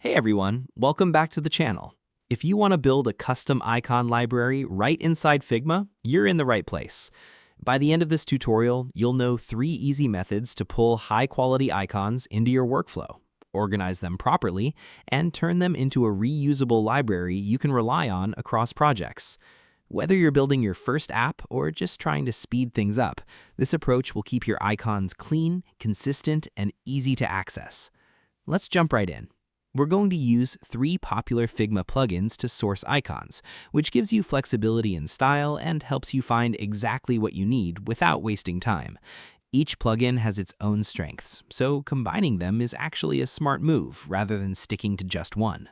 Hey everyone, welcome back to the channel. If you want to build a custom icon library right inside Figma, you're in the right place. By the end of this tutorial, you'll know 3 easy methods to pull high-quality icons into your workflow, organize them properly, and turn them into a reusable library you can rely on across projects. Whether you're building your first app or just trying to speed things up, this approach will keep your icons clean, consistent, and easy to access. Let's jump right in. We're going to use 3 popular Figma plugins to source icons, which gives you flexibility in style and helps you find exactly what you need without wasting time. Each plugin has its own strengths, so combining them is actually a smart move rather than sticking to just one.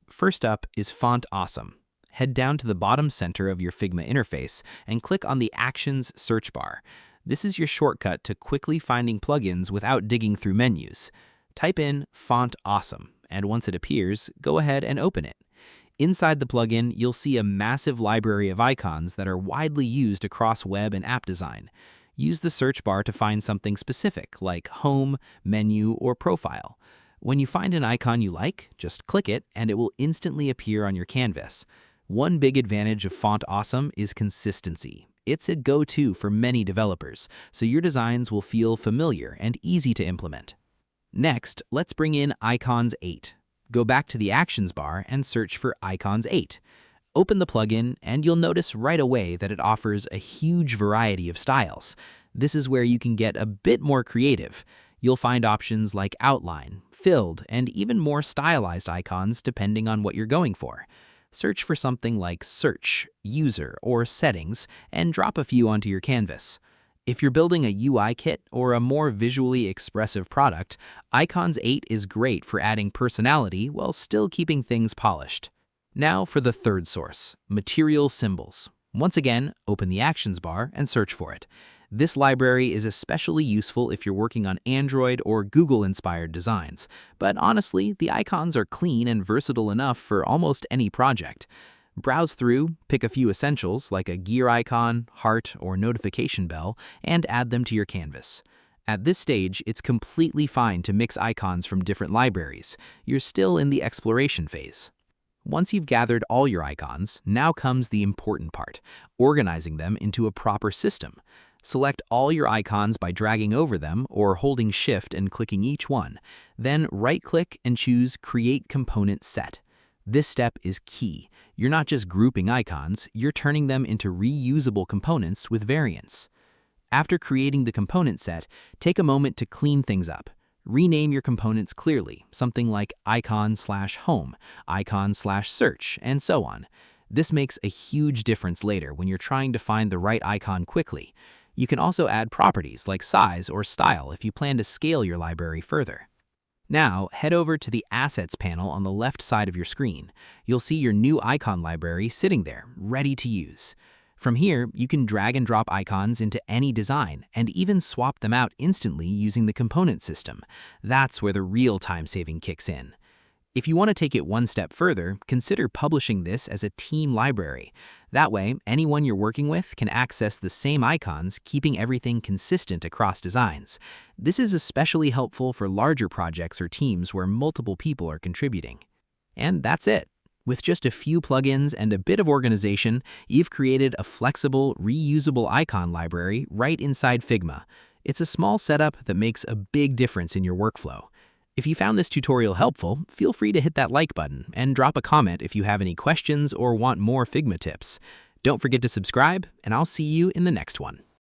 First up is Font Awesome. Head down to the bottom center of your Figma interface and click on the Actions search bar. This is your shortcut to quickly finding plugins without digging through menus. Type in Font Awesome, and once it appears, go ahead and open it. Inside the plugin, you'll see a massive library of icons that are widely used across web and app design. Use the search bar to find something specific, like Home, Menu, or Profile. When you find an icon you like, just click it, and it will instantly appear on your canvas. One big advantage of Font Awesome is consistency. It's a go-to for many developers, so your designs will feel familiar and easy to implement. Next, let's bring in Icons 8. Go back to the Actions bar and search for Icons 8. Open the plugin, and you'll notice right away that it offers a huge variety of styles. This is where you can get a bit more creative. You'll find options like outline, filled, and even more stylized icons depending on what you're going for. Search for something like Search, User, or Settings, and drop a few onto your canvas. If you're building a UI kit or a more visually expressive product, Icons 8 is great for adding personality while still keeping things polished. Now for the third source, Material Symbols. Once again, open the Actions bar and search for it. This library is especially useful if you're working on Android or Google-inspired designs, but honestly, the icons are clean and versatile enough for almost any project. Browse through, pick a few essentials like a gear icon, heart, or notification bell, and add them to your canvas. At this stage, it's completely fine to mix icons from different libraries. You're still in the exploration phase. Once you've gathered all your icons, now comes the important part, organizing them into a proper system. Select all your icons by dragging over them or holding Shift and clicking each one. Then right-click and choose Create Component Set. This step is key. You're not just grouping icons, you're turning them into reusable components with variants. After creating the component set, take a moment to clean things up. Rename your components clearly, something like icon/home, icon/search, and so on. This makes a huge difference later when you're trying to find the right icon quickly. You can also add properties like size or style if you plan to scale your library further. Now, head over to the Assets panel on the left side of your screen. You'll see your new icon library sitting there, ready to use. From here, you can drag and drop icons into any design and even swap them out instantly using the component system. That's where the real time-saving kicks in. If you want to take it one step further, consider publishing this as a team library. That way, anyone you're working with can access the same icons, keeping everything consistent across designs. This is especially helpful for larger projects or teams where multiple people are contributing. And that's it. With just a few plugins and a bit of organization, you've created a flexible, reusable icon library right inside Figma. It's a small setup that makes a big difference in your workflow. If you found this tutorial helpful, feel free to hit that like button and drop a comment if you have any questions or want more Figma tips. Don't forget to subscribe, and I'll see you in the next one.